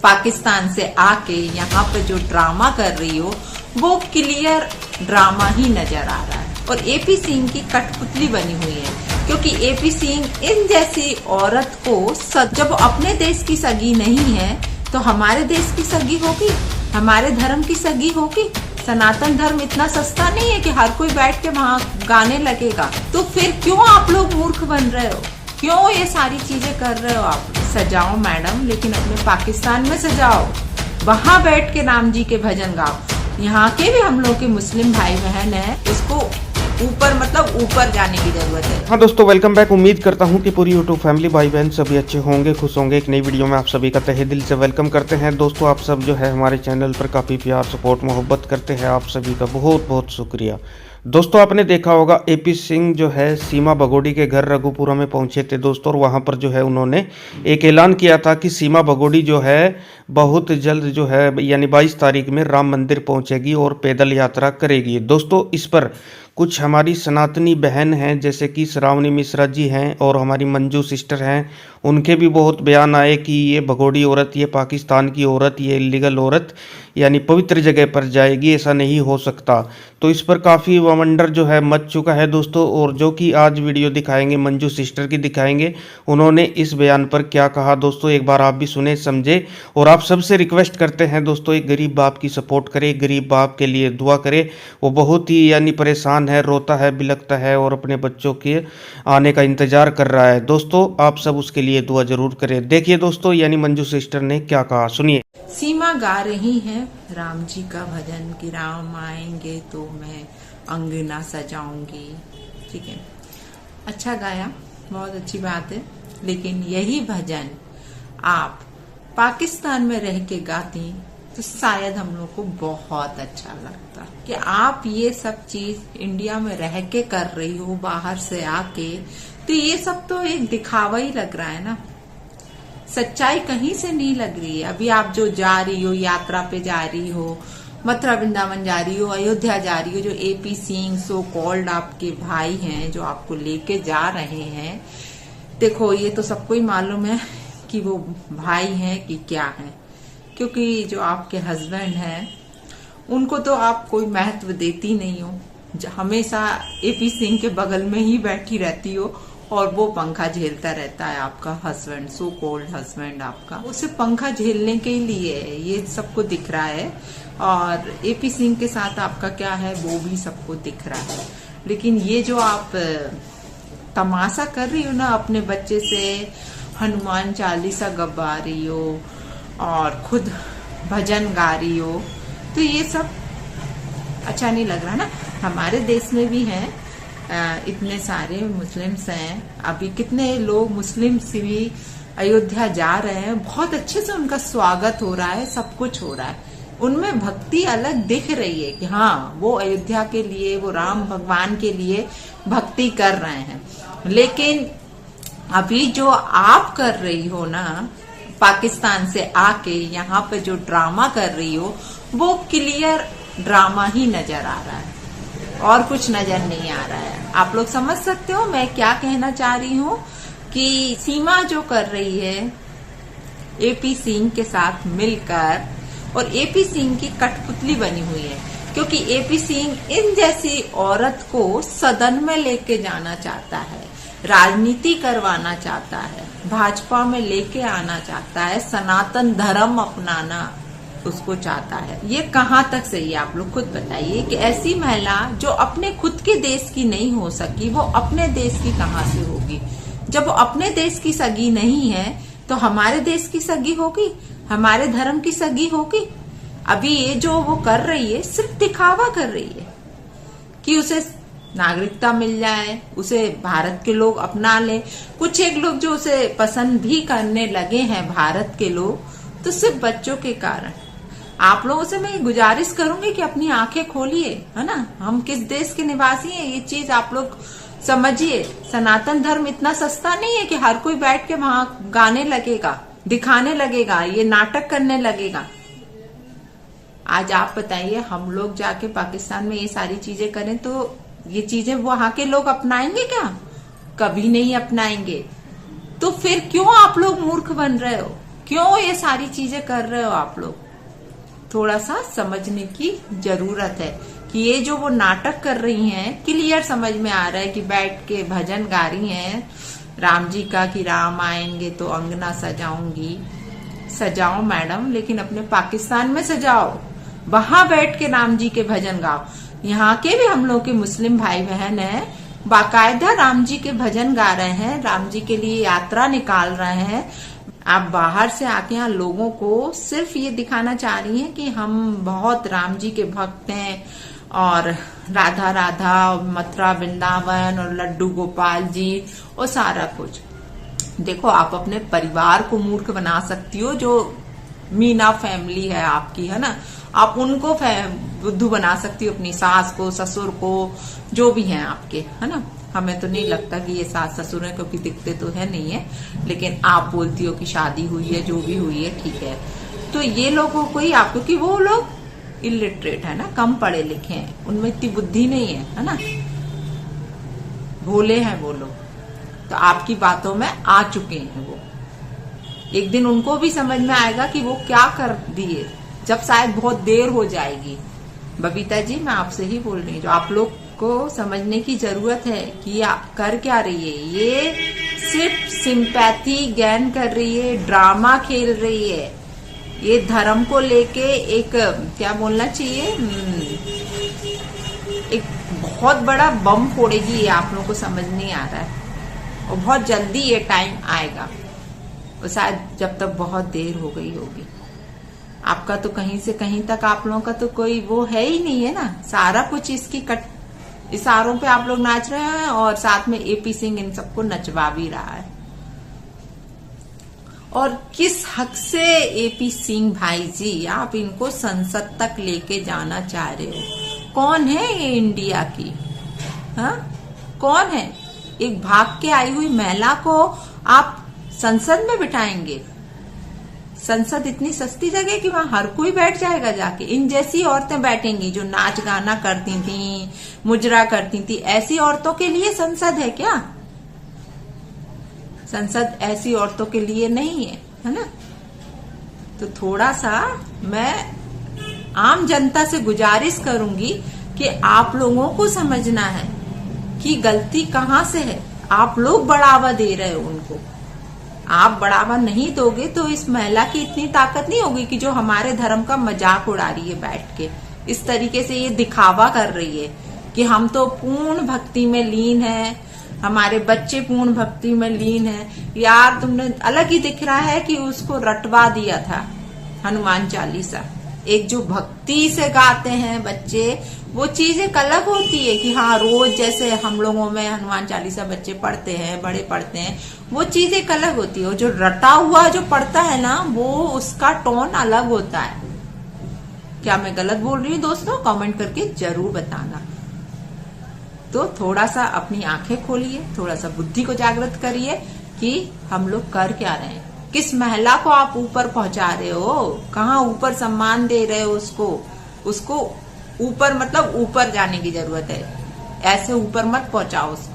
पाकिस्तान से आके यहाँ पे जो ड्रामा कर रही हो वो क्लियर ड्रामा ही नजर आ रहा है और एपी सिंह की कठपुतली बनी हुई है। क्योंकि एपी सिंह इन जैसी औरत को जब अपने देश की सगी नहीं है तो हमारे देश की सगी होगी, हमारे धर्म की सगी होगी। सनातन धर्म इतना सस्ता नहीं है कि हर कोई बैठ के वहाँ गाने लगेगा। तो फिर क्यों आप लोग मूर्ख बन रहे हो, क्यों ये सारी चीजें कर रहे हो आप? सजाओ मैडम, लेकिन अपने पाकिस्तान में सजाओ, वहाँ बैठ के राम जी के भजन गाओ। यहाँ के भी हम लोग के मुस्लिम भाई बहन है, इसको ऊपर जाने की जरूरत है। हाँ दोस्तों, वेलकम बैक। उम्मीद करता हूँ कि पूरी यूट्यूब फैमिली भाई बहन सभी अच्छे होंगे, खुश होंगे। एक नई वीडियो में आप सभी का तहे दिल से वेलकम करते हैं। दोस्तों, आप सब जो है हमारे चैनल पर काफ़ी प्यार सपोर्ट मोहब्बत करते हैं, आप सभी का बहुत बहुत शुक्रिया। दोस्तों, आपने देखा होगा एपी सिंह जो है सीमा भगोड़ी के घर रघुपुरा में पहुंचे थे दोस्तों, और वहां पर जो है उन्होंने एक ऐलान किया था कि सीमा भगोड़ी जो है बहुत जल्द जो है यानी 22 तारीख में राम मंदिर पहुंचेगी और पैदल यात्रा करेगी। दोस्तों, इस पर कुछ हमारी सनातनी बहन हैं जैसे कि श्रावणी मिश्रा जी हैं और हमारी मंजू सिस्टर हैं, उनके भी बहुत बयान आए कि ये भगोड़ी औरत, ये पाकिस्तान की औरत, ये इलीगल औरत यानी पवित्र जगह पर जाएगी, ऐसा नहीं हो सकता। तो इस पर काफ़ी वमंडर जो है मच चुका है दोस्तों, और जो कि आज वीडियो दिखाएंगे मंजू सिस्टर की दिखाएंगे, उन्होंने इस बयान पर क्या कहा दोस्तों, एक बार आप भी सुने समझे। और आप सबसे रिक्वेस्ट करते हैं दोस्तों, एक गरीब बाप की सपोर्ट करें, गरीब बाप के लिए दुआ करें। वो बहुत ही यानी परेशान है, रोता है, बिलखता है और अपने बच्चों के आने का इंतजार कर रहा है। दोस्तों, आप सब उसके लिए दुआ जरूर करें। देखिए दोस्तों, यानी मंजू सिस्टर ने क्या कहा, सुनिए। सीमा गा रही है राम जी का भजन कि राम आएंगे तो मैं अंगना सजाऊंगी। ठीक है, अच्छा गाया, बहुत अच्छी बात है। लेकिन यही भजन आप पाकिस्तान में रह के गाती तो शायद हम लोग को बहुत अच्छा लगता कि आप ये सब चीज इंडिया में रह के कर रही हो, बाहर से आके। तो ये सब तो एक दिखावा ही लग रहा है ना, सच्चाई कहीं से नहीं लग रही है। अभी आप जो जा रही हो, यात्रा पे जा रही हो, मथुरा वृंदावन जा रही हो, अयोध्या जा रही हो, जो एपी सिंह सो कॉल्ड आपके भाई हैं जो आपको लेके जा रहे हैं, देखो ये तो सबको ही मालूम है कि वो भाई हैं कि क्या हैं। क्योंकि जो आपके हस्बैंड हैं उनको तो आप कोई महत्व देती नहीं हो, हमेशा एपी सिंह के बगल में ही बैठी रहती हो और वो पंखा झेलता रहता है आपका हस्बैंड, सो कॉल्ड हस्बैंड आपका। उसे पंखा झेलने के लिए ये सबको दिख रहा है, और एपी सिंह के साथ आपका क्या है वो भी सबको दिख रहा है। लेकिन ये जो आप तमाशा कर रही हो ना, अपने बच्चे से हनुमान चालीसा गवा रही हो और खुद भजन गा रही हो, तो ये सब अच्छा नहीं लग रहा ना। हमारे देश में भी हैं इतने सारे मुस्लिम्स हैं, अभी कितने लोग मुस्लिम से भी अयोध्या जा रहे हैं, बहुत अच्छे से उनका स्वागत हो रहा है, सब कुछ हो रहा है। उनमें भक्ति अलग दिख रही है कि हाँ वो अयोध्या के लिए, वो राम भगवान के लिए भक्ति कर रहे हैं। लेकिन अभी जो आप कर रही हो ना, पाकिस्तान से आके यहाँ पे जो ड्रामा कर रही हो वो क्लियर ड्रामा ही नजर आ रहा है और कुछ नजर नहीं आ रहा है। आप लोग समझ सकते हो मैं क्या कहना चाह रही हूँ कि सीमा जो कर रही है एपी सिंह के साथ मिलकर, और एपी सिंह की कठपुतली बनी हुई है। क्योंकि एपी सिंह इन जैसी औरत को सदन में लेके जाना चाहता है, राजनीति करवाना चाहता है, भाजपा में लेके आना चाहता है, सनातन धर्म अपनाना उसको चाहता है। ये कहाँ तक सही है, आप लोग खुद बताइए कि ऐसी महिला जो अपने खुद के देश की नहीं हो सकी, वो अपने देश की कहाँ से होगी? जब वो अपने देश की सगी नहीं है तो हमारे देश की सगी होगी, हमारे धर्म की सगी होगी। अभी ये जो वो कर रही है सिर्फ दिखावा कर रही है कि उसे नागरिकता मिल जाए, उसे भारत के लोग अपना ले। कुछ एक लोग जो उसे पसंद भी करने लगे हैं भारत के लोग, तो सिर्फ बच्चों के कारण। आप लोगों से मैं गुजारिश करूंगी कि अपनी आंखें खोलिए, है ना, हम किस देश के निवासी हैं ये चीज आप लोग समझिए। सनातन धर्म इतना सस्ता नहीं है कि हर कोई बैठ के वहां गाने लगेगा, दिखाने लगेगा, ये नाटक करने लगेगा। आज आप बताइए, हम लोग जाके पाकिस्तान में ये सारी चीजें करें तो ये चीजें वहां के लोग अपनाएंगे क्या? कभी नहीं अपनाएंगे। तो फिर क्यों आप लोग मूर्ख बन रहे हो? क्यों ये सारी चीजें कर रहे हो आप लोग? थोड़ा सा समझने की जरूरत है कि ये जो वो नाटक कर रही हैं, क्लियर समझ में आ रहा है कि बैठ के भजन गा रही हैं राम जी का कि राम आएंगे तो अंगना सजाऊंगी। सजाओ मैडम, लेकिन अपने पाकिस्तान में सजाओ, वहां बैठ के राम जी के भजन गाओ। यहाँ के भी हम लोग के मुस्लिम भाई बहन हैं, बाकायदा राम जी के भजन गा रहे हैं, राम जी के लिए यात्रा निकाल रहे हैं। आप बाहर से आके यहाँ लोगों को सिर्फ ये दिखाना चाह रही हैं कि हम बहुत राम जी के भक्त हैं और राधा राधा, मथुरा वृंदावन और लड्डू गोपाल जी और सारा कुछ। देखो, आप अपने परिवार को मूर्ख बना सकती हो, जो मीना फैमिली है आपकी, है ना, आप उनको बुद्धू बना सकती हो, अपनी सास को, ससुर को, जो भी हैं आपके, है ना। हमें तो नहीं लगता कि ये सास ससुर है, क्योंकि दिखते तो है नहीं है, लेकिन आप बोलती हो कि शादी हुई है, जो भी हुई है, ठीक है। तो ये लोगों को ही आप, क्योंकि वो लोग इलिटरेट है ना, कम पढ़े लिखे हैं, उनमें इतनी बुद्धि नहीं है ना, भोले हैं वो लोग। तो आपकी बातों में आ चुके हैं वो। एक दिन उनको भी समझ में आएगा कि वो क्या कर दिए, जब शायद बहुत देर हो जाएगी। बबीता जी, मैं आपसे ही बोल रही हूँ, जो आप लोग को समझने की जरूरत है कि कर क्या रही है। ये सिर्फ सिंपैथी गेन कर रही है, ड्रामा खेल रही है। ये धर्म को लेके एक, क्या बोलना चाहिए, एक बहुत बड़ा बम फोड़ेगी। ये आप लोगों को समझ नहीं आ रहा है, और बहुत जल्दी ये टाइम आएगा, और शायद जब तक बहुत देर हो गई होगी। आपका तो कहीं से कहीं तक आप लोगों का तो कोई वो है ही नहीं है ना, सारा कुछ इसकी इशारों पे आप लोग नाच रहे हैं, और साथ में एपी सिंह इन सबको नचवा भी रहा है। और किस हक से एपी सिंह भाई जी आप इनको संसद तक लेके जाना चाह रहे हो? कौन है ये इंडिया की? हाँ, कौन है? एक भाग के आई हुई महिला को आप संसद में बिठाएंगे? संसद इतनी सस्ती जगह कि वहां हर कोई बैठ जाएगा जाके? इन जैसी औरतें बैठेंगी जो नाच गाना करती थी, मुजरा करती थी, ऐसी औरतों के लिए संसद है क्या? संसद ऐसी औरतों के लिए नहीं है ना। तो थोड़ा सा मैं आम जनता से गुजारिश करूंगी कि आप लोगों को समझना है कि गलती कहां से है। आप लोग बढ़ावा दे रहे हो उनको। आप बढ़ावा नहीं दोगे तो इस महिला की इतनी ताकत नहीं होगी कि जो हमारे धर्म का मजाक उड़ा रही है बैठ के, इस तरीके से ये दिखावा कर रही है कि हम तो पूर्ण भक्ति में लीन है, हमारे बच्चे पूर्ण भक्ति में लीन है। यार, तुमने अलग ही दिख रहा है कि उसको रटवा दिया था हनुमान चालीसा। एक जो भक्ति से गाते हैं बच्चे, वो चीज एक अलग होती है कि हाँ, रोज जैसे हम लोगों में हनुमान चालीसा बच्चे पढ़ते हैं, बड़े पढ़ते हैं, वो चीज एक अलग होती है। और जो रटा हुआ जो पढ़ता है ना, वो उसका टोन अलग होता है। क्या मैं गलत बोल रही हूँ दोस्तों? कमेंट करके जरूर बताना। तो थोड़ा सा अपनी आंखें खोलिए, थोड़ा सा बुद्धि को जागृत करिए कि हम लोग कर क्या रहे हैं। किस महिला को आप ऊपर पहुंचा रहे हो? कहाँ ऊपर सम्मान दे रहे हो उसको ऊपर, मतलब ऊपर जाने की जरूरत है, ऐसे ऊपर मत पहुंचाओ उसको।